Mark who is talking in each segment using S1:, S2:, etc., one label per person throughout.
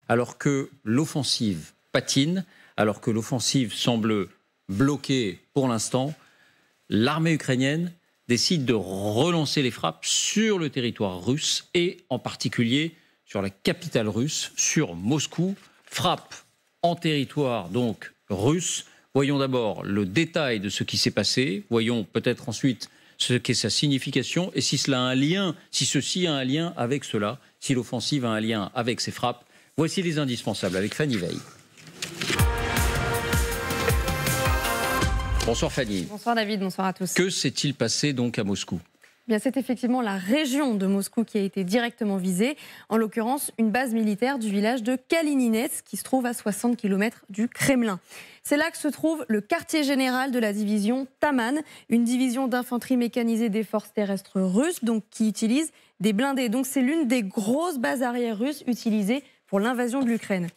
S1: alors que l'offensive patine, alors que l'offensive semble bloquée pour l'instant, l'armée ukrainienne décide de relancer les frappes sur le territoire russe et en particulier sur la capitale russe, sur Moscou. Frappe en territoire donc russe. Voyons d'abord le détail de ce qui s'est passé. Voyons peut-être ensuite ce qu'est sa signification et si cela a un lien, si ceci a un lien avec cela, si l'offensive a un lien avec ces frappes. Voici les indispensables avec Fanny Veil. Bonsoir Fanny.
S2: Bonsoir David, bonsoir à tous.
S1: Que s'est-il passé donc à Moscou ?
S2: Bien, c'est effectivement la région de Moscou qui a été directement visée, en l'occurrence une base militaire du village de Kalininets qui se trouve à 60 km du Kremlin. C'est là que se trouve le quartier général de la division Taman, une division d'infanterie mécanisée des forces terrestres russes, donc qui utilise des blindés. Donc c'est l'une des grosses bases arrières russes utilisées pour l'invasion de l'Ukraine.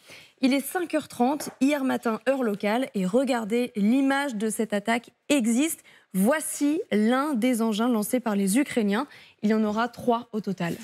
S2: Il est 5h30 hier matin, heure locale, et regardez, l'image de cette attaque existe. Voici l'un des engins lancés par les Ukrainiens. Il y en aura 3 au total.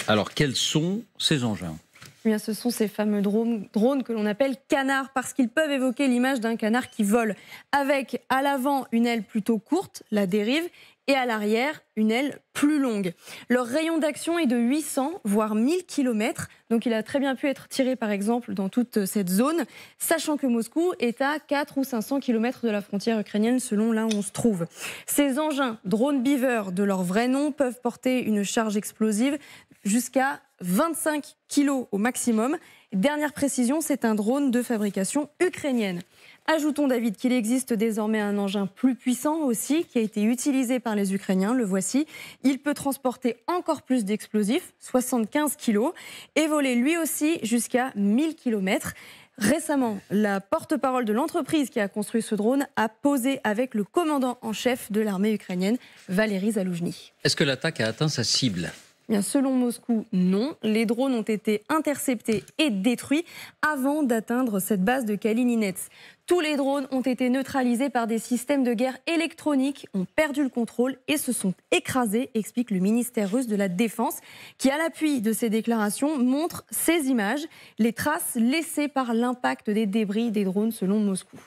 S1: Alors, quels sont ces engins ?
S2: Eh bien, ce sont ces fameux drones que l'on appelle canards, parce qu'ils peuvent évoquer l'image d'un canard qui vole, avec à l'avant une aile plutôt courte, la dérive, et à l'arrière, une aile plus longue. Leur rayon d'action est de 800, voire 1000 km, donc il a très bien pu être tiré, par exemple, dans toute cette zone, sachant que Moscou est à 400 ou 500 km de la frontière ukrainienne, selon là où on se trouve. Ces engins, Drone Beaver, de leur vrai nom, peuvent porter une charge explosive jusqu'à 25 kg au maximum. Dernière précision, c'est un drone de fabrication ukrainienne. Ajoutons, David, qu'il existe désormais un engin plus puissant aussi, qui a été utilisé par les Ukrainiens, le voici. Il peut transporter encore plus d'explosifs, 75 kg, et voler lui aussi jusqu'à 1000 km. Récemment, la porte-parole de l'entreprise qui a construit ce drone a posé avec le commandant en chef de l'armée ukrainienne, Valery Zaloujny.
S1: Est-ce que l'attaque a atteint sa cible ?
S2: Bien, selon Moscou, non. Les drones ont été interceptés et détruits avant d'atteindre cette base de Kalininets. Tous les drones ont été neutralisés par des systèmes de guerre électroniques, ont perdu le contrôle et se sont écrasés, explique le ministère russe de la Défense, qui, à l'appui de ces déclarations, montre ces images, les traces laissées par l'impact des débris des drones selon Moscou.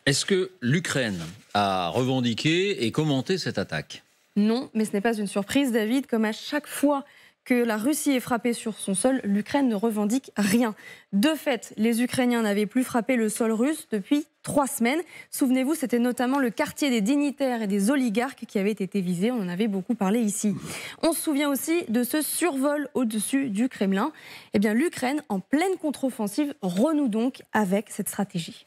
S1: Est-ce que l'Ukraine a revendiqué et commenté cette attaque ?
S2: Non, mais ce n'est pas une surprise, David. Comme à chaque fois que la Russie est frappée sur son sol, l'Ukraine ne revendique rien. De fait, les Ukrainiens n'avaient plus frappé le sol russe depuis 3 semaines. Souvenez-vous, c'était notamment le quartier des dignitaires et des oligarques qui avait été visé. On en avait beaucoup parlé ici. On se souvient aussi de ce survol au-dessus du Kremlin. Eh bien, l'Ukraine, en pleine contre-offensive, renoue donc avec cette stratégie.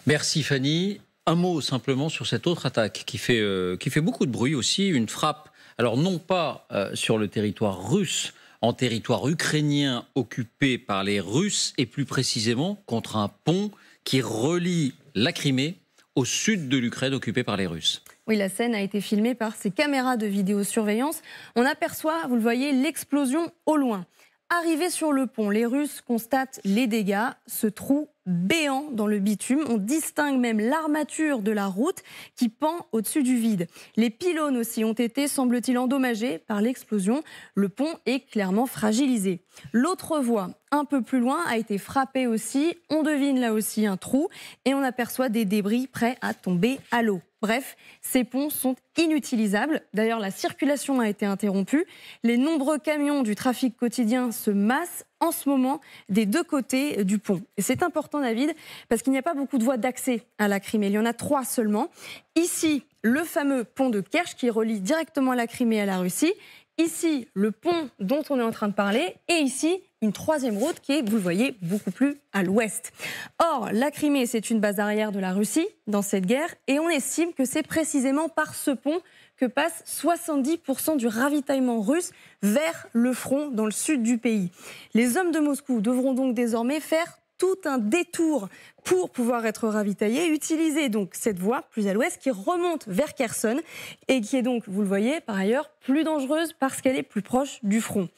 S1: Merci Fanny. Un mot simplement sur cette autre attaque qui fait beaucoup de bruit aussi, une frappe, alors non pas sur le territoire russe, en territoire ukrainien occupé par les Russes, et plus précisément contre un pont qui relie la Crimée au sud de l'Ukraine occupée par les Russes.
S2: Oui, la scène a été filmée par ces caméras de vidéosurveillance. On aperçoit, vous le voyez, l'explosion au loin. Arrivés sur le pont, les Russes constatent les dégâts, ce trou béant dans le bitume. On distingue même l'armature de la route qui pend au-dessus du vide. Les pylônes aussi ont été, semble-t-il, endommagés par l'explosion. Le pont est clairement fragilisé. L'autre voie, un peu plus loin, a été frappée aussi. On devine là aussi un trou et on aperçoit des débris prêts à tomber à l'eau. Bref, ces ponts sont inutilisables. D'ailleurs, la circulation a été interrompue. Les nombreux camions du trafic quotidien se massent en ce moment des 2 côtés du pont. Et c'est important, David, parce qu'il n'y a pas beaucoup de voies d'accès à la Crimée. Il y en a 3 seulement. Ici, le fameux pont de Kerch qui relie directement la Crimée à la Russie. Ici, le pont dont on est en train de parler. Et ici, une 3e route qui est, vous le voyez, beaucoup plus à l'ouest. Or, la Crimée, c'est une base arrière de la Russie dans cette guerre. Et on estime que c'est précisément par ce pont que passe 70% du ravitaillement russe vers le front dans le sud du pays. Les hommes de Moscou devront donc désormais faire tout un détour pour pouvoir être ravitaillés, utiliser donc cette voie plus à l'ouest qui remonte vers Kherson et qui est donc, vous le voyez, par ailleurs, plus dangereuse parce qu'elle est plus proche du front.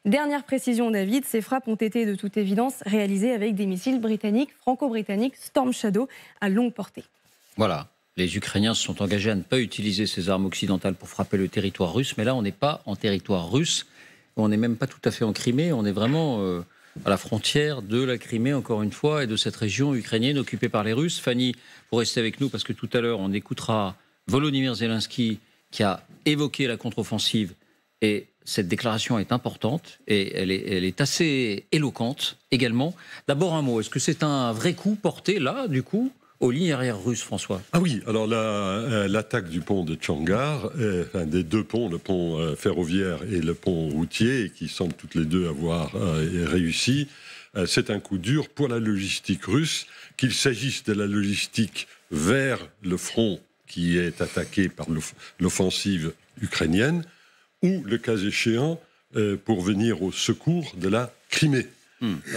S2: Dernière précision, David, ces frappes ont été de toute évidence réalisées avec des missiles britanniques, franco-britanniques Storm Shadow à longue portée.
S1: Voilà. Les Ukrainiens se sont engagés à ne pas utiliser ces armes occidentales pour frapper le territoire russe, mais là on n'est pas en territoire russe, on n'est même pas tout à fait en Crimée, on est vraiment à la frontière de la Crimée, encore une fois, et de cette région ukrainienne occupée par les Russes. Fanny, vous restez avec nous parce que tout à l'heure, on écoutera Volodymyr Zelensky qui a évoqué la contre-offensive. Et cette déclaration est importante et elle est assez éloquente également. D'abord un mot, est-ce que c'est un vrai coup porté là, du coup, aux lignes arrières russes, François?
S3: Ah oui, alors l'attaque du pont de Tchangar, des deux ponts, le pont ferroviaire et le pont routier, qui semblent toutes les deux avoir réussi, c'est un coup dur pour la logistique russe, qu'il s'agisse de la logistique vers le front qui est attaqué par l'offensive ukrainienne, ou, le cas échéant, pour venir au secours de la Crimée.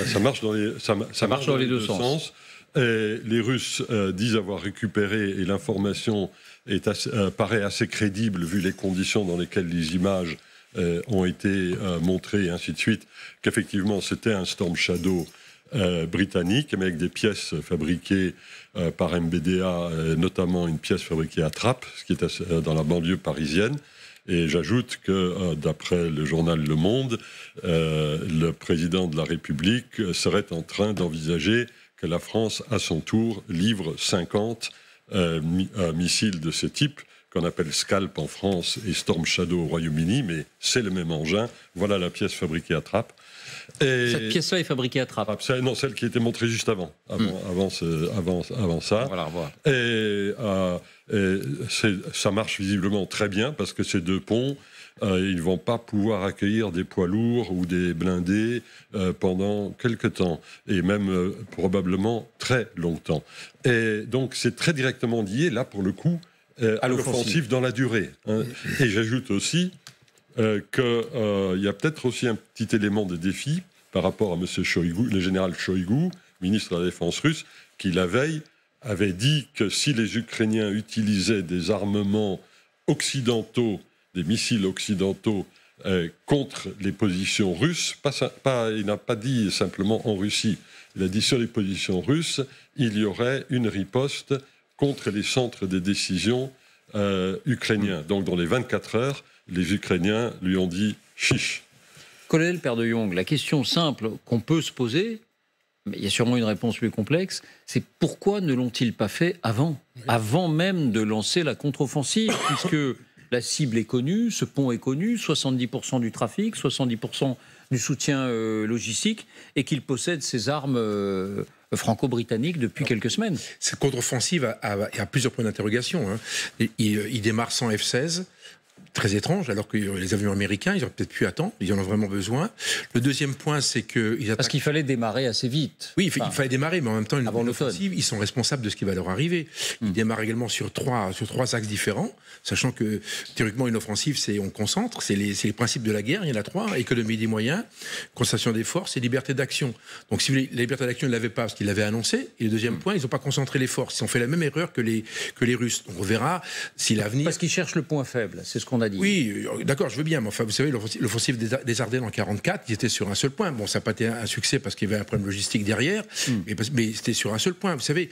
S3: Ça marche dans les deux sens. Les Russes disent avoir récupéré, et l'information paraît assez crédible vu les conditions dans lesquelles les images ont été montrées et ainsi de suite, qu'effectivement c'était un Storm Shadow britannique, mais avec des pièces fabriquées par MBDA, notamment une pièce fabriquée à Trappes, ce qui est dans la banlieue parisienne. Et j'ajoute que, d'après le journal Le Monde, le président de la République serait en train d'envisager que la France, à son tour, livre 50 missiles de ce type, qu'on appelle Scalp en France et Storm Shadow au Royaume-Uni, mais c'est le même engin. Voilà la pièce fabriquée à Trappes.
S1: Cette pièce-là est fabriquée à Trappes.
S3: Non, celle qui était montrée juste avant ça.
S1: Voilà, revoir.
S3: Ça marche visiblement très bien parce que ces deux ponts, ils ne vont pas pouvoir accueillir des poids lourds ou des blindés pendant quelque temps, et même probablement très longtemps. Et donc c'est très directement lié, là pour le coup, à l'offensive dans la durée. Et j'ajoute aussi qu'il y a peut-être aussi un petit élément de défi par rapport à M. Shoigu, le général Shoigu, ministre de la Défense russe, qui la veille avait dit que si les Ukrainiens utilisaient des armements occidentaux, des missiles occidentaux contre les positions russes, il n'a pas dit simplement en Russie, il a dit sur les positions russes, il y aurait une riposte contre les centres de décision ukrainiens. Donc dans les 24 heures, les Ukrainiens lui ont dit chiche.
S1: Colonel Père de Jong, la question simple qu'on peut se poser, mais il y a sûrement une réponse plus complexe, c'est pourquoi ne l'ont-ils pas fait avant même de lancer la contre-offensive, puisque la cible est connue, ce pont est connu, 70% du trafic, 70% du soutien logistique, et qu'ils possèdent ces armes franco-britanniques depuis quelques semaines.
S4: Cette contre-offensive a plusieurs points d'interrogation. Il démarre sans F-16. Très étrange, alors que les avions américains, ils auraient peut-être pu attendre, ils en ont vraiment besoin. Le deuxième point, c'est qu'ils attaquent...
S1: Parce qu'il fallait démarrer assez vite.
S4: Oui, il fallait démarrer, mais en même temps, une offensive, ils sont responsables de ce qui va leur arriver. Ils démarrent également sur trois axes différents, sachant que, théoriquement, une offensive, on concentre, c'est les principes de la guerre, il y en a trois: économie des moyens, concentration des forces et liberté d'action. Donc, si vous voulez, la liberté d'action, ils ne l'avaient pas, parce qu'ils l'avaient annoncé. Et le deuxième point, ils n'ont pas concentré les forces. Ils ont fait la même erreur que les Russes. Donc, on verra si l'avenir...
S1: Parce qu'ils cherchent le point faible, c'est ce qu'on a dit.
S4: Oui, d'accord, je veux bien, mais enfin, vous savez, l'offensive des Ardennes en 1944, ils étaient sur un seul point. Bon, ça n'a pas été un succès parce qu'il y avait un problème logistique derrière, mais c'était sur un seul point. Vous savez,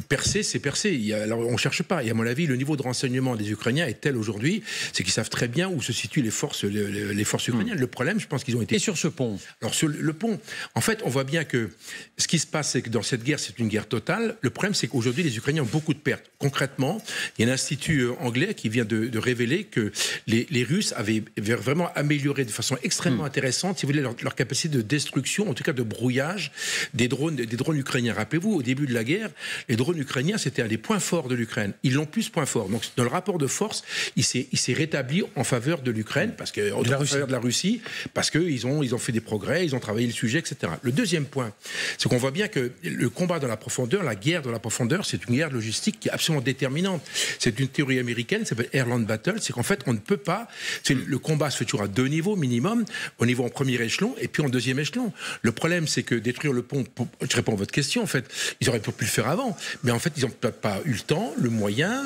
S4: percer, c'est percer. Alors, on ne cherche pas. Et à mon avis, le niveau de renseignement des Ukrainiens est tel aujourd'hui, c'est qu'ils savent très bien où se situent les forces ukrainiennes. Le problème, je pense qu'ils ont été...
S1: Et sur ce pont?
S4: Alors, sur le pont, en fait, on voit bien que ce qui se passe, c'est que dans cette guerre, c'est une guerre totale. Le problème, c'est qu'aujourd'hui, les Ukrainiens ont beaucoup de pertes. Concrètement, il y a un institut anglais qui vient de révéler que les Russes avaient vraiment amélioré de façon extrêmement intéressante, si vous voulez, leur capacité de destruction, en tout cas de brouillage des drones ukrainiens. Rappelez-vous, au début de la guerre, les drones ukrainiens, c'était un des points forts de l'Ukraine. Ils l'ont plus ce point fort. Donc, dans le rapport de force, il s'est rétabli en faveur de l'Ukraine, en faveur de la Russie, parce qu'ils ont fait des progrès, ils ont travaillé le sujet, etc. Le deuxième point, c'est qu'on voit bien que le combat dans la profondeur, la guerre dans la profondeur, c'est une guerre logistique qui est absolument déterminante. C'est une théorie américaine, ça s'appelle Airland Battle, c'est qu'en fait, on ne peut pas... Le combat se fait toujours à deux niveaux minimum, au niveau en premier échelon et puis en deuxième échelon. Le problème, c'est que détruire le pont, je réponds à votre question, en fait, ils auraient pu le faire avant, mais en fait, ils n'ont peut-être pas eu le temps, le moyen,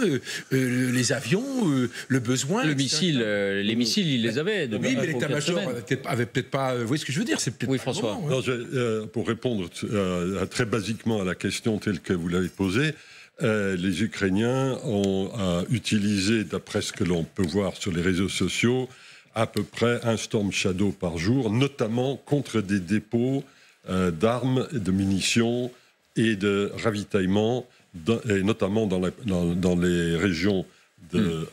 S4: les avions, le besoin.
S1: Les missiles, ils les avaient.
S4: Oui, mais l'état-major avait peut-être pas... Vous voyez ce que je veux dire?
S1: Oui, François.
S3: Non, pour répondre très basiquement à la question telle que vous l'avez posée, les Ukrainiens ont utilisé, d'après ce que l'on peut voir sur les réseaux sociaux, à peu près un Storm Shadow par jour, notamment contre des dépôts d'armes, de munitions et de ravitaillement, et notamment dans les régions de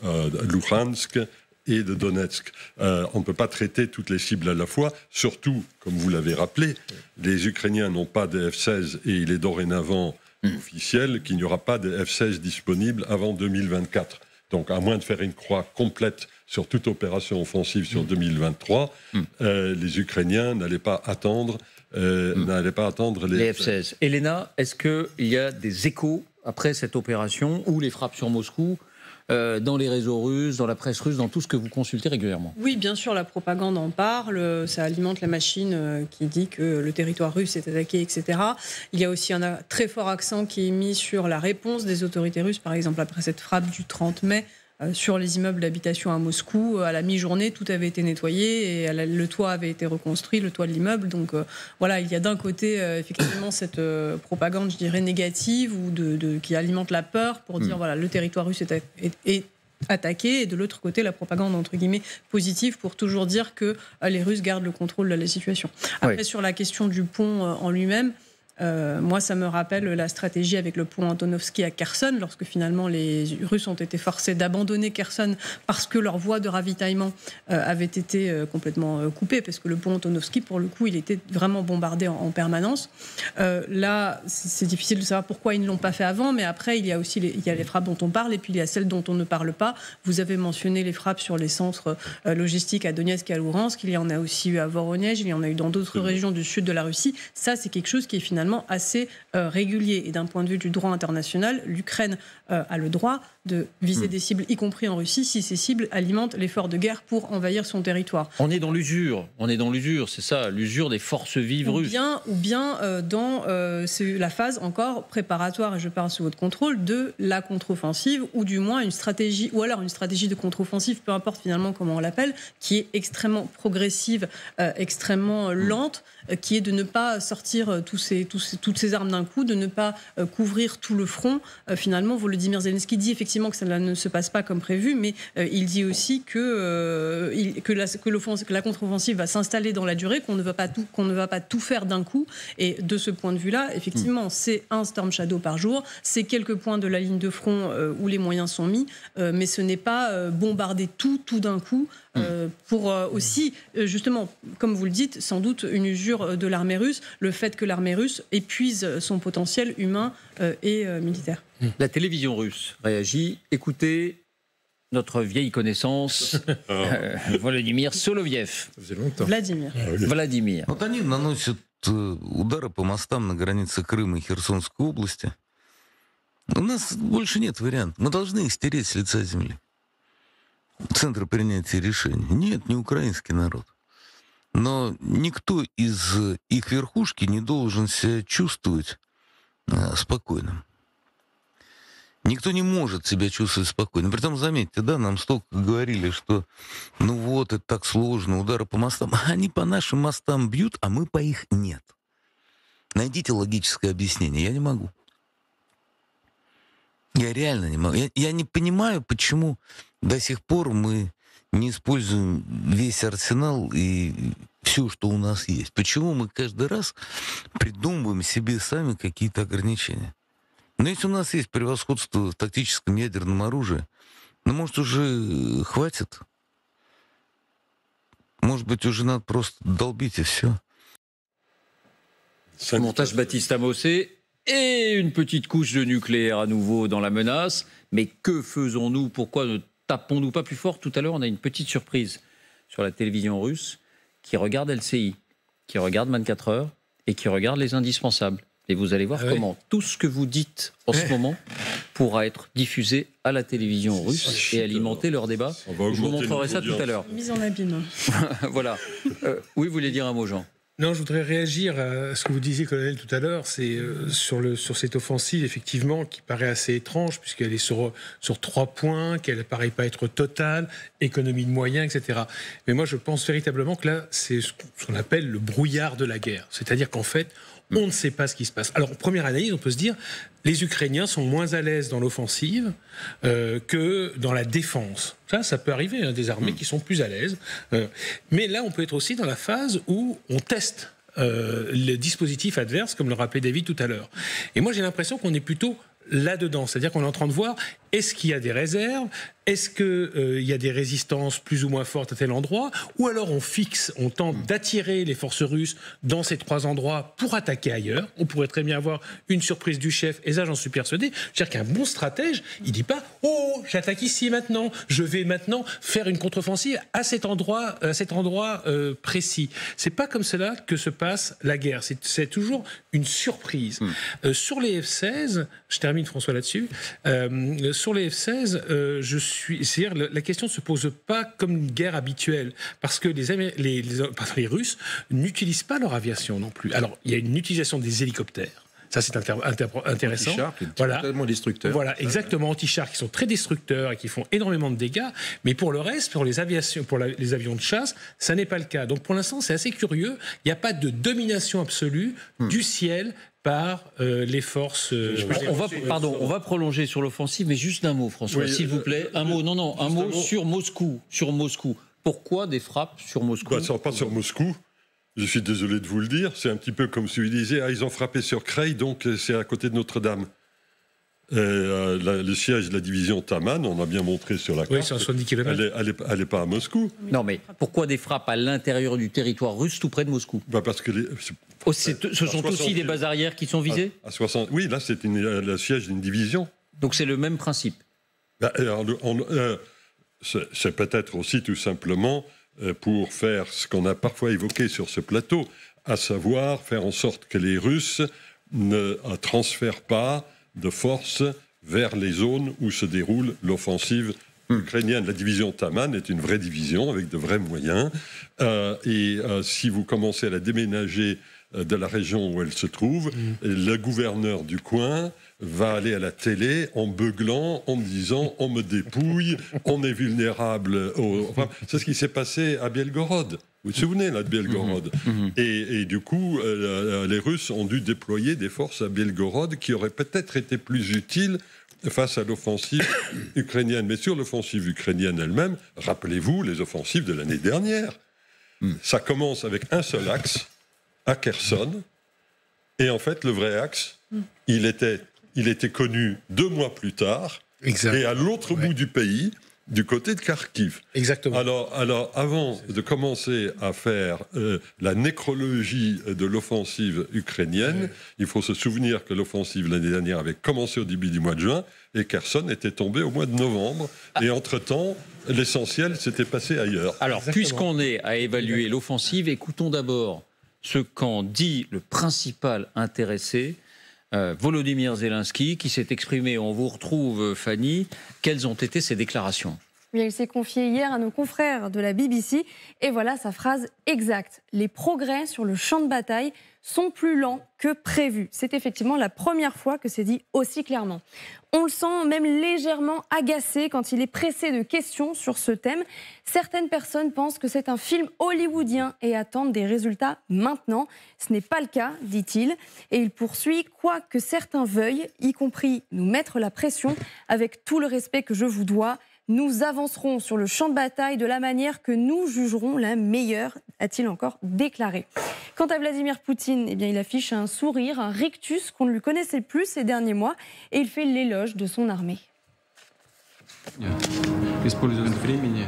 S3: Luhansk et de Donetsk. On ne peut pas traiter toutes les cibles à la fois, surtout, comme vous l'avez rappelé, les Ukrainiens n'ont pas de F-16 et il est dorénavant officiel qu'il n'y aura pas de F-16 disponibles avant 2024. Donc, à moins de faire une croix complète sur toute opération offensive sur 2023, les Ukrainiens n'allaient pas attendre les
S1: F-16. Elena, est-ce qu'il y a des échos après cette opération ou les frappes sur Moscou dans les réseaux russes, dans la presse russe, dans tout ce que vous consultez régulièrement?
S5: Oui, bien sûr, la propagande en parle, ça alimente la machine qui dit que le territoire russe est attaqué, etc. Il y a aussi un très fort accent qui est mis sur la réponse des autorités russes, par exemple après cette frappe du 30 mai, sur les immeubles d'habitation à Moscou. À la mi-journée, tout avait été nettoyé et le toit avait été reconstruit, le toit de l'immeuble. Donc voilà, il y a d'un côté effectivement cette propagande, je dirais, négative ou qui alimente la peur pour dire voilà, le territoire russe est attaqué, et de l'autre côté la propagande entre guillemets positive pour toujours dire que les Russes gardent le contrôle de la situation. Après, sur la question du pont en lui-même, moi, ça me rappelle la stratégie avec le pont Antonovski à Kherson, lorsque finalement les Russes ont été forcés d'abandonner Kherson parce que leur voie de ravitaillement avait été complètement coupée, parce que le pont Antonovski, pour le coup, il était vraiment bombardé en permanence. Là, c'est difficile de savoir pourquoi ils ne l'ont pas fait avant, mais après, il y a aussi les frappes dont on parle, et puis il y a celles dont on ne parle pas. Vous avez mentionné les frappes sur les centres logistiques à Donetsk et à Luhansk, il y en a aussi eu à Voronezh, il y en a eu dans d'autres régions du sud de la Russie. Ça, c'est quelque chose qui est finalement assez régulier. Et d'un point de vue du droit international, l'Ukraine a le droit de viser des cibles, y compris en Russie, si ces cibles alimentent l'effort de guerre pour envahir son territoire.
S1: On est dans l'usure, c'est ça, l'usure des forces vives russes.
S5: Ou bien dans la phase encore préparatoire, et je parle sous votre contrôle, de la contre-offensive, ou du moins une stratégie, ou alors une stratégie de contre-offensive, peu importe finalement comment on l'appelle, qui est extrêmement progressive, extrêmement lente, qui est de ne pas sortir toutes ces armes d'un coup, de ne pas couvrir tout le front. Finalement, Volodymyr Zelensky dit effectivement que ça ne se passe pas comme prévu, mais il dit aussi que la contre-offensive va s'installer dans la durée, qu'on ne va pas tout faire d'un coup. Et de ce point de vue-là, effectivement, c'est un Storm Shadow par jour, c'est quelques points de la ligne de front où les moyens sont mis, mais ce n'est pas bombarder tout d'un coup, pour aussi, justement, comme vous le dites, sans doute une usure de l'armée russe, le fait que l'armée russe épuise son potentiel humain et militaire.
S1: La télévision russe réagit. Écoutez notre vieille connaissance, Volodymyr Soloviev.
S4: Ça faisait longtemps.
S1: Vladimir.
S6: Вот они наносят удары по мостам на границе Крыма и Херсонской области. У нас больше нет вариантов. Мы должны их стереть с лица земли. Центра принятия решений. Нет, не украинский народ. Но никто из их верхушки не должен себя чувствовать спокойным. Никто не может себя чувствовать спокойно. Притом, заметьте, да, нам столько говорили, что ну вот, это так сложно, удары по мостам. Они по нашим мостам бьют, а мы по их нет. Найдите логическое объяснение. Я не могу. Я реально не могу. Я не понимаю, почему до сих пор мы не используем весь арсенал и все, что у нас есть. Почему мы каждый раз придумываем себе сами какие-то ограничения? Но если у нас есть превосходство в тактическом ядерном оружии, ну, может, уже хватит? Может быть, уже надо просто долбить et все.
S1: Montage Baptiste Amossé et une petite couche de nucléaire à nouveau dans la menace. Mais que faisons-nous? Pourquoi ne tapons-nous pas plus fort? Tout à l'heure, on a une petite surprise sur la télévision russe qui regarde LCI, qui regarde 24 heures et qui regarde Les Indispensables. Et vous allez voir comment tout ce que vous dites en ce moment pourra être diffusé à la télévision russe et alimenter leur débat. Je vous montrerai ça tout à l'heure.
S5: Mise en abîme.
S1: Voilà. Oui, vous voulez dire un mot, Jean?
S7: Non, je voudrais réagir à ce que vous disiez, colonel, tout à l'heure. C'est sur cette offensive, effectivement, qui paraît assez étrange, puisqu'elle est sur 3 points, qu'elle ne paraît pas être totale, économie de moyens, etc. Mais moi, je pense véritablement que là, c'est ce qu'on appelle le brouillard de la guerre. C'est-à-dire qu'en fait, on ne sait pas ce qui se passe. Alors, en première analyse, on peut se dire les Ukrainiens sont moins à l'aise dans l'offensive que dans la défense. Ça peut arriver, hein, des armées qui sont plus à l'aise. Mais là, on peut être aussi dans la phase où on teste les dispositifs adverses, comme le rappelait David tout à l'heure. Et moi, j'ai l'impression qu'on est plutôt là-dedans, c'est-à-dire qu'on est en train de voir, est-ce qu'il y a des réserves, est-ce qu'il y a des résistances plus ou moins fortes à tel endroit, ou alors on tente d'attirer les forces russes dans ces 3 endroits pour attaquer ailleurs. On pourrait très bien avoir une surprise du chef, et ça j'en suis persuadé. C'est-à-dire qu'un bon stratège, il dit pas « Oh, j'attaque ici maintenant, je vais maintenant faire une contre-offensive à cet endroit précis ». C'est pas comme cela que se passe la guerre, c'est toujours une surprise. Sur les F-16, je termine François là-dessus, sur les F-16, c'est-à-dire la question ne se pose pas comme une guerre habituelle, parce que les Russes n'utilisent pas leur aviation non plus. Alors, il y a une utilisation des hélicoptères. Ça, c'est intéressant.
S4: Anti-char, qui est totalement destructeur.
S7: Voilà, exactement, anti-char, qui sont très destructeurs et qui font énormément de dégâts. Mais pour le reste, pour les avions de chasse, ça n'est pas le cas. Donc, pour l'instant, c'est assez curieux. Il n'y a pas de domination absolue du ciel par les forces...
S1: on va prolonger sur l'offensive, mais juste d'un mot, François, s'il vous plaît. Un mot sur Moscou. Pourquoi des frappes sur Moscou?
S3: Pas sur Moscou. Je suis désolé de vous le dire. C'est un petit peu comme si vous disiez ils ont frappé sur Creil, donc c'est à côté de Notre-Dame. Le siège de la division Taman, on a bien montré sur la carte.
S7: Oui, c'est à 70 km.
S3: Elle n'est pas à Moscou.
S1: Non, mais pourquoi des frappes à l'intérieur du territoire russe, tout près de Moscou?
S3: Parce que
S1: ce sont aussi des bases arrières qui sont visées?
S3: Oui, là, c'est le siège d'une division.
S1: Donc c'est le même principe.
S3: C'est peut-être aussi tout simplement pour faire ce qu'on a parfois évoqué sur ce plateau, à savoir faire en sorte que les Russes ne transfèrent pas de force vers les zones où se déroule l'offensive ukrainienne. La division Taman est une vraie division avec de vrais moyens. Si vous commencez à la déménager de la région où elle se trouve, le gouverneur du coin va aller à la télé en beuglant, en disant « on me dépouille, on est vulnérable ». C'est ce qui s'est passé à Bielgorod. Vous vous souvenez, là, de Bielgorod. Et du coup, les Russes ont dû déployer des forces à Bielgorod qui auraient peut-être été plus utiles face à l'offensive ukrainienne. Mais sur l'offensive ukrainienne elle-même, rappelez-vous les offensives de l'année dernière. Ça commence avec un seul axe, à Kherson. Et en fait, le vrai axe, il était connu 2 mois plus tard,
S7: exact.
S3: Et à l'autre bout du pays, du côté de Kharkiv.
S7: Exactement.
S3: Alors avant de commencer à faire la nécrologie de l'offensive ukrainienne, il faut se souvenir que l'offensive l'année dernière avait commencé au début du mois de juin et Kherson était tombé au mois de novembre. Et entre-temps, l'essentiel s'était passé ailleurs.
S1: Alors, puisqu'on est à évaluer l'offensive, écoutons d'abord ce qu'en dit le principal intéressé, Volodymyr Zelensky, qui s'est exprimé. On vous retrouve, Fanny. Quelles ont été ses déclarations?
S2: Il s'est confié hier à nos confrères de la BBC et voilà sa phrase exacte. Les progrès sur le champ de bataille sont plus lents que prévu. C'est effectivement la première fois que c'est dit aussi clairement. On le sent même légèrement agacé quand il est pressé de questions sur ce thème. Certaines personnes pensent que c'est un film hollywoodien et attendent des résultats maintenant. Ce n'est pas le cas, dit-il. Et il poursuit, quoi que certains veuillent, y compris nous mettre la pression, avec tout le respect que je vous dois. Nous avancerons sur le champ de bataille de la manière que nous jugerons la meilleure, a-t-il encore déclaré. Quant à Vladimir Poutine, eh bien, il affiche un sourire, un rictus qu'on ne lui connaissait plus ces derniers mois, et il fait l'éloge de son armée.
S8: Используя времени,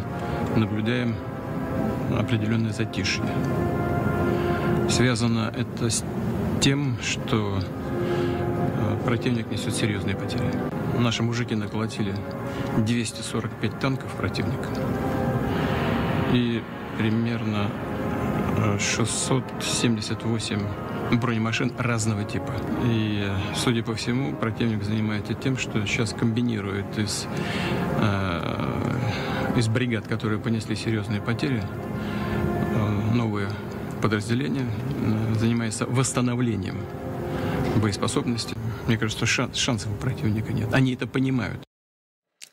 S8: наблюдаем определенное затишье. Связано это с тем, что противник несет серьезные потери. Наши мужики наколотили 245 танков противника и примерно 678 бронемашин разного типа. И, судя по всему, противник занимается тем, что сейчас комбинирует из бригад, которые понесли серьезные потери, новые подразделения, занимается восстановлением боеспособности. Мне кажется, шансов у противника нет. Они это понимают.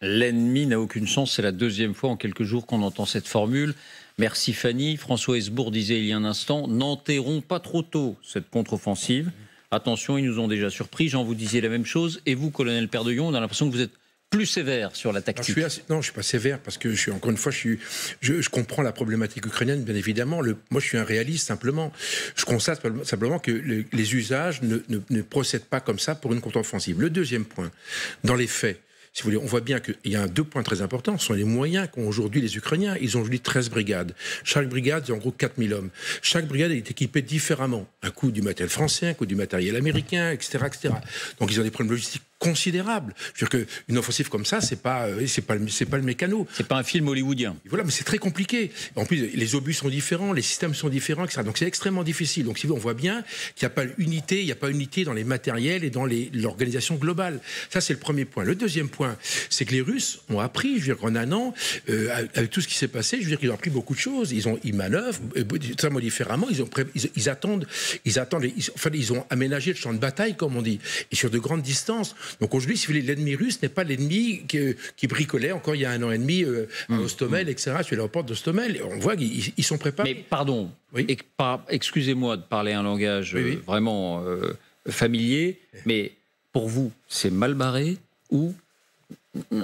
S1: L'ennemi n'a aucune chance. C'est la deuxième fois en quelques jours qu'on entend cette formule. Merci Fanny. François Hesbourg disait il y a un instant, n'enterrons pas trop tôt cette contre-offensive. Attention, ils nous ont déjà surpris. Jean, vous disiez la même chose. Et vous, colonel Perdeillon, on a l'impression que vous êtes plus sévère sur la tactique.
S4: Non, je ne suis pas sévère parce que encore une fois, je comprends la problématique ukrainienne, bien évidemment. Moi, je suis un réaliste simplement. Je constate simplement que les usages ne procèdent pas comme ça pour une contre-offensive. Le deuxième point, dans les faits, si vous voulez, on voit bien qu'il y a deux points très importants. Ce sont les moyens qu'ont aujourd'hui les Ukrainiens. Ils ont aujourd'hui 13 brigades. Chaque brigade, c'est en gros 4000 hommes. Chaque brigade est équipée différemment. Un coup du matériel français, un coup du matériel américain, etc., etc. Donc ils ont des problèmes logistiques considérable. Je veux dire qu'une offensive comme ça, c'est pas le mécano.
S1: C'est pas un film hollywoodien.
S4: Voilà, mais c'est très compliqué. En plus, les obus sont différents, les systèmes sont différents, etc. Donc c'est extrêmement difficile. Donc si on voit bien qu'il n'y a pas unité, dans les matériels et dans l'organisation globale. Ça, c'est le premier point. Le deuxième point, c'est que les Russes ont appris, je veux dire, en un an, avec tout ce qui s'est passé, je veux dire qu'ils ont appris beaucoup de choses. Ils manœuvrent très différemment. Ils attendent. Ils ont aménagé le champ de bataille, comme on dit, et sur de grandes distances. Donc aujourd'hui, si vous voulez, l'ennemi russe n'est pas l'ennemi qui bricolait encore il y a 1 an et demi à Hostomel, etc., sur l'aéroport d'Hostomel. On voit qu'ils sont préparés.
S1: Mais pardon, oui. Excusez-moi de parler un langage vraiment familier, mais pour vous, c'est mal barré ou...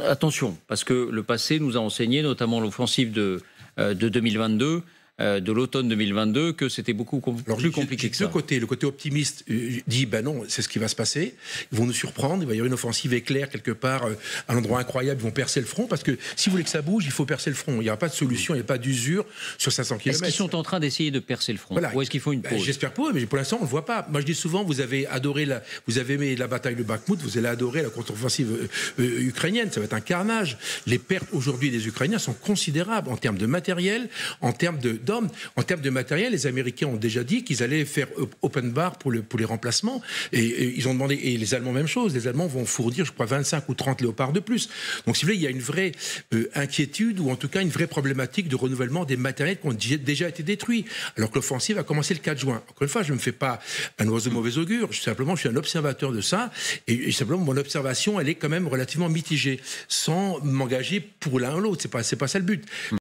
S1: Attention, parce que le passé nous a enseigné, notamment l'offensive de 2022, de l'automne 2022, que c'était beaucoup plus compliqué que ça.
S4: Le côté optimiste dit, ben non, c'est ce qui va se passer. Ils vont nous surprendre, il va y avoir une offensive éclair quelque part, à un endroit incroyable, ils vont percer le front, parce que si vous voulez que ça bouge, il faut percer le front. Il n'y aura pas de solution, il n'y a pas d'usure sur 500 km.
S1: Est-ce qu'ils sont en train d'essayer de percer le front, voilà. Ou est-ce qu'ils font une pause?
S4: J'espère pas, mais pour l'instant, on ne le voit pas. Moi, je dis souvent, vous avez aimé la bataille de Bakhmout, vous allez adorer la contre-offensive ukrainienne, ça va être un carnage. Les pertes aujourd'hui des Ukrainiens sont considérables en termes de matériel, en termes d'hommes. En termes de matériel, les Américains ont déjà dit qu'ils allaient faire open bar pour les remplacements. Et ils ont demandé, et les Allemands, même chose. Les Allemands vont fournir, je crois, 25 ou 30 léopards de plus. Donc, si vous voulez, il y a une vraie inquiétude, ou en tout cas une vraie problématique de renouvellement des matériels qui ont déjà été détruits. Alors que l'offensive a commencé le 4 juin. Encore une fois, je ne me fais pas un oiseau mauvais augure. Je suis un observateur de ça. Et simplement, mon observation, elle est quand même relativement mitigée, sans m'engager pour l'un ou l'autre. C'est pas ça le but.